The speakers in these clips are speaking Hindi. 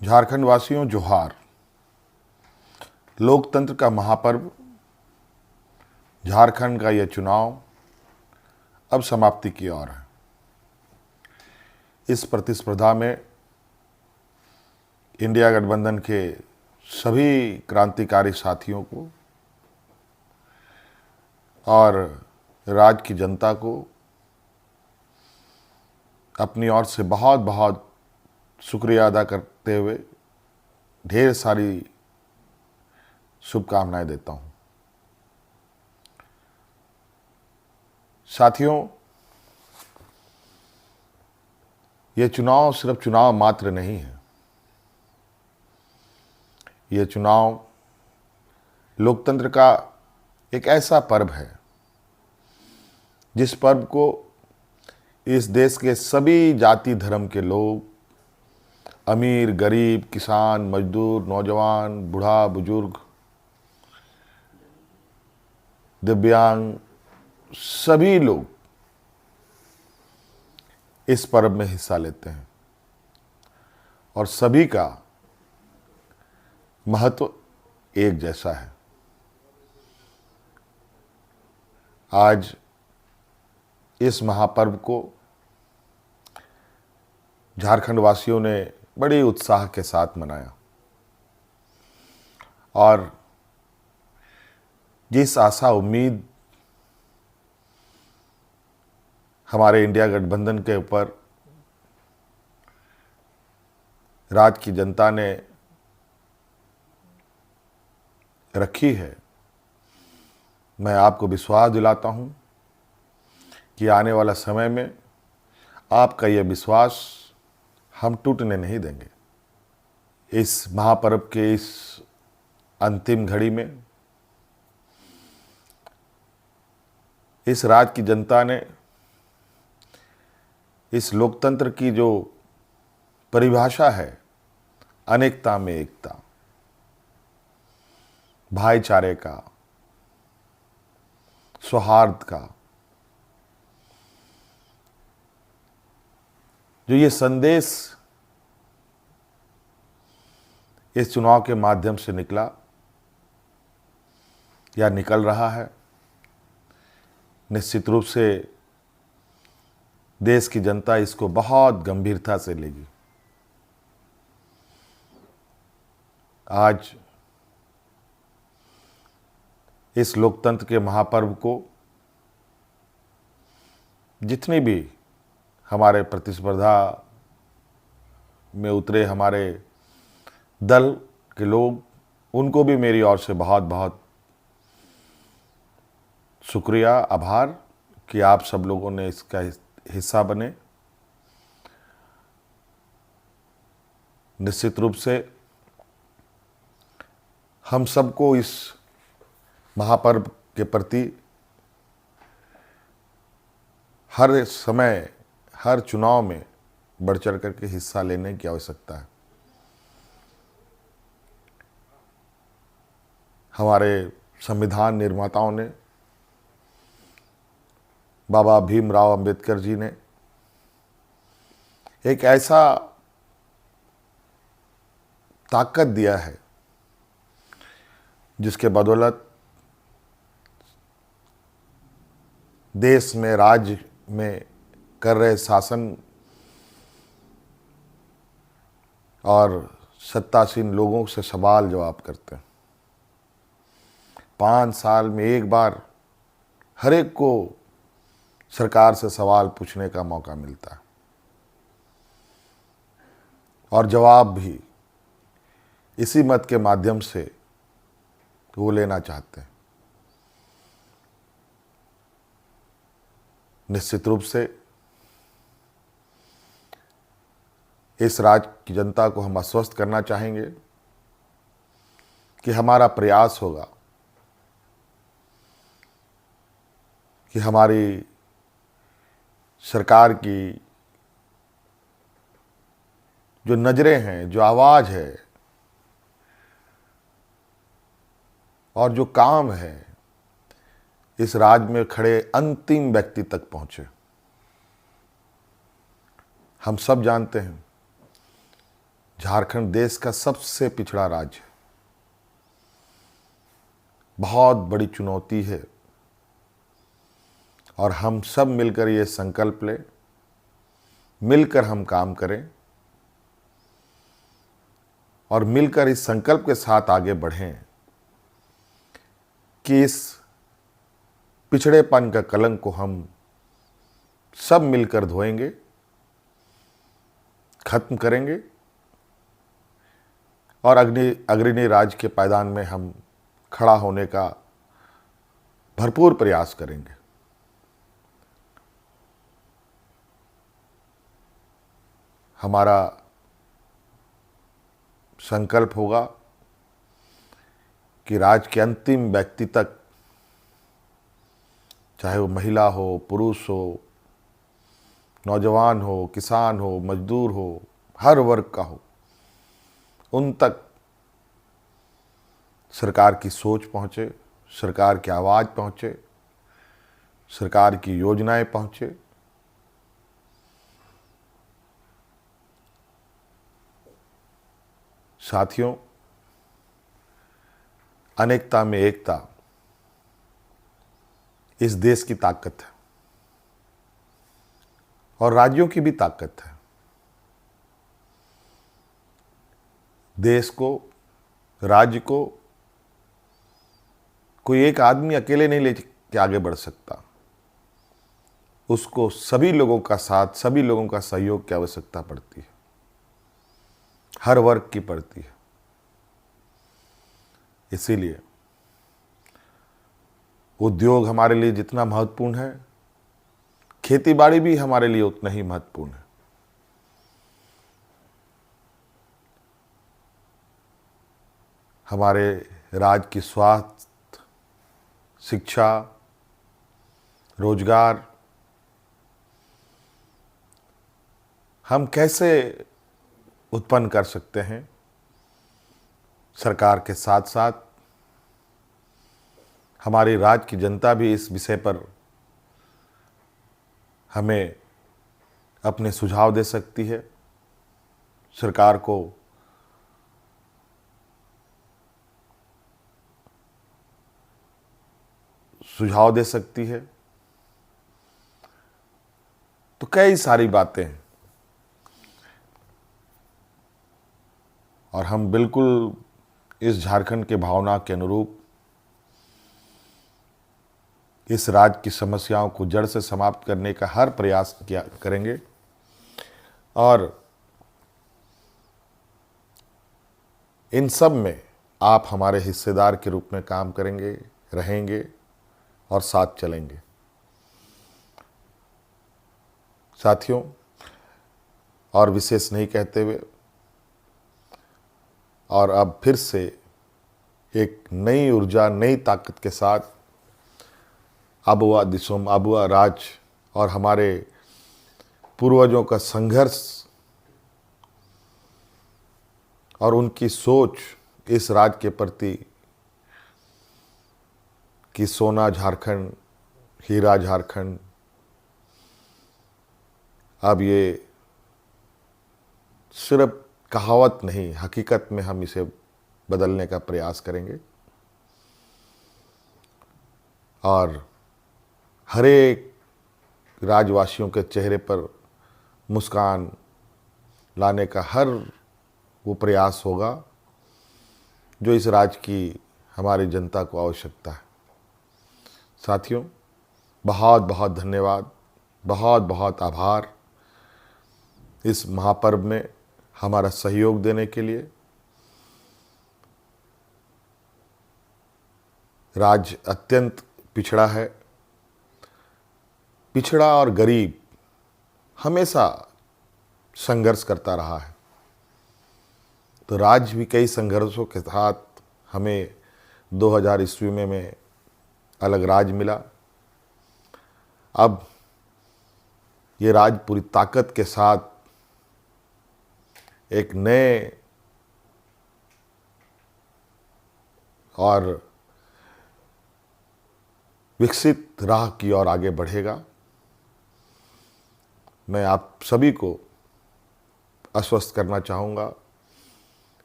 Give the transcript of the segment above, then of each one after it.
झारखंड वासियों जोहार। लोकतंत्र का महापर्व झारखंड का यह चुनाव अब समाप्ति की ओर है। इस प्रतिस्पर्धा में इंडिया गठबंधन के सभी क्रांतिकारी साथियों को और राज्य की जनता को अपनी ओर से बहुत बहुत शुक्रिया अदा करते हुए ढेर सारी शुभकामनाएं देता हूं। साथियों, यह चुनाव सिर्फ चुनाव मात्र नहीं है। यह चुनाव लोकतंत्र का एक ऐसा पर्व है जिस पर्व को इस देश के सभी जाति धर्म के लोग, अमीर गरीब, किसान मजदूर, नौजवान, बूढ़ा बुजुर्ग, दिव्यांग, सभी लोग इस पर्व में हिस्सा लेते हैं और सभी का महत्व एक जैसा है। आज इस महापर्व को झारखंड वासियों ने बड़े उत्साह के साथ मनाया और जिस आशा उम्मीद हमारे इंडिया गठबंधन के ऊपर राज्य की जनता ने रखी है, मैं आपको विश्वास दिलाता हूं कि आने वाला समय में आपका यह विश्वास हम टूटने नहीं देंगे। इस महापर्व के इस अंतिम घड़ी में इस राज्य की जनता ने इस लोकतंत्र की जो परिभाषा है, अनेकता में एकता, भाईचारे का, सौहार्द का, जो ये संदेश इस चुनाव के माध्यम से निकला या निकल रहा है, निश्चित रूप से देश की जनता इसको बहुत गंभीरता से लेगी। आज इस लोकतंत्र के महापर्व को जितनी भी हमारे प्रतिस्पर्धा में उतरे हमारे दल के लोग, उनको भी मेरी ओर से बहुत बहुत शुक्रिया, आभार कि आप सब लोगों ने इसका हिस्सा बने। निश्चित रूप से हम सबको इस महापर्व के प्रति हर समय, हर चुनाव में बढ़ चढ़ करके हिस्सा लेने की आवश्यकता है। हमारे संविधान निर्माताओं ने, बाबा भीमराव अंबेडकर जी ने एक ऐसा ताकत दिया है जिसके बदौलत देश में, राज्य में कर रहे शासन और सत्तासीन लोगों से सवाल जवाब करते हैं। 5 साल में एक बार हर एक को सरकार से सवाल पूछने का मौका मिलता है और जवाब भी इसी मत के माध्यम से वो लेना चाहते हैं। निश्चित रूप से इस राज्य की जनता को हम आश्वस्त करना चाहेंगे कि हमारा प्रयास होगा कि हमारी सरकार की जो नज़रें हैं, जो आवाज़ है और जो काम है, इस राज्य में खड़े अंतिम व्यक्ति तक पहुंचे। हम सब जानते हैं झारखंड देश का सबसे पिछड़ा राज्य है। बहुत बड़ी चुनौती है और हम सब मिलकर ये संकल्प लें, मिलकर हम काम करें और मिलकर इस संकल्प के साथ आगे बढ़ें कि इस पिछड़ेपन का कलंक को हम सब मिलकर धोएंगे, खत्म करेंगे और अग्रणी राज्य के पायदान में हम खड़ा होने का भरपूर प्रयास करेंगे। हमारा संकल्प होगा कि राज्य के अंतिम व्यक्ति तक, चाहे वो महिला हो, पुरुष हो, नौजवान हो, किसान हो, मजदूर हो, हर वर्ग का हो, उन तक सरकार की सोच पहुँचे, सरकार की आवाज़ पहुँचे, सरकार की योजनाएं पहुँचे। साथियों, अनेकता में एकता इस देश की ताकत है और राज्यों की भी ताकत है। देश को, राज्य को कोई एक आदमी अकेले नहीं लेके आगे बढ़ सकता। उसको सभी लोगों का साथ, सभी लोगों का सहयोग की आवश्यकता पड़ती है, हर वर्ग की पड़ती है। इसीलिए उद्योग हमारे लिए जितना महत्वपूर्ण है, खेतीबाड़ी भी हमारे लिए उतना ही महत्वपूर्ण है। हमारे राज्य की स्वास्थ्य, शिक्षा, रोजगार हम कैसे उत्पन्न कर सकते हैं, सरकार के साथ साथ हमारी राज्य की जनता भी इस विषय पर हमें अपने सुझाव दे सकती है, सरकार को सुझाव दे सकती है। तो कई सारी बातें हैं और हम बिल्कुल इस झारखंड के भावना के अनुरूप इस राज्य की समस्याओं को जड़ से समाप्त करने का हर प्रयास करेंगे और इन सब में आप हमारे हिस्सेदार के रूप में काम करेंगे, रहेंगे और साथ चलेंगे। साथियों, और विशेष नहीं कहते हुए और अब फिर से एक नई ऊर्जा, नई ताकत के साथ आबुआ दिसोम, आबुआ राज और हमारे पूर्वजों का संघर्ष और उनकी सोच इस राज्य के प्रति कि सोना झारखंड, हीरा झारखंड, अब ये सिर्फ कहावत नहीं, हकीकत में हम इसे बदलने का प्रयास करेंगे और हर एक राज्यवासियों के चेहरे पर मुस्कान लाने का हर वो प्रयास होगा जो इस राज्य की हमारी जनता को आवश्यकता है। साथियों, बहुत बहुत धन्यवाद, बहुत बहुत आभार इस महापर्व में हमारा सहयोग देने के लिए। राज्य अत्यंत पिछड़ा है, पिछड़ा और गरीब हमेशा संघर्ष करता रहा है। तो राज्य भी कई संघर्षों के साथ हमें 2000 ईस्वी में अलग राज्य मिला। अब ये राज्य पूरी ताकत के साथ एक नए और विकसित राह की ओर आगे बढ़ेगा। मैं आप सभी को आश्वस्त करना चाहूँगा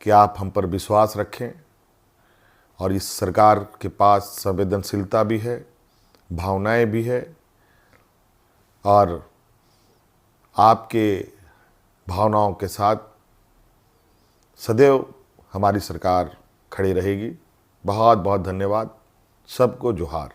कि आप हम पर विश्वास रखें और इस सरकार के पास संवेदनशीलता भी है, भावनाएं भी है और आपके भावनाओं के साथ सदैव हमारी सरकार खड़ी रहेगी। बहुत बहुत धन्यवाद। सबको जोहार।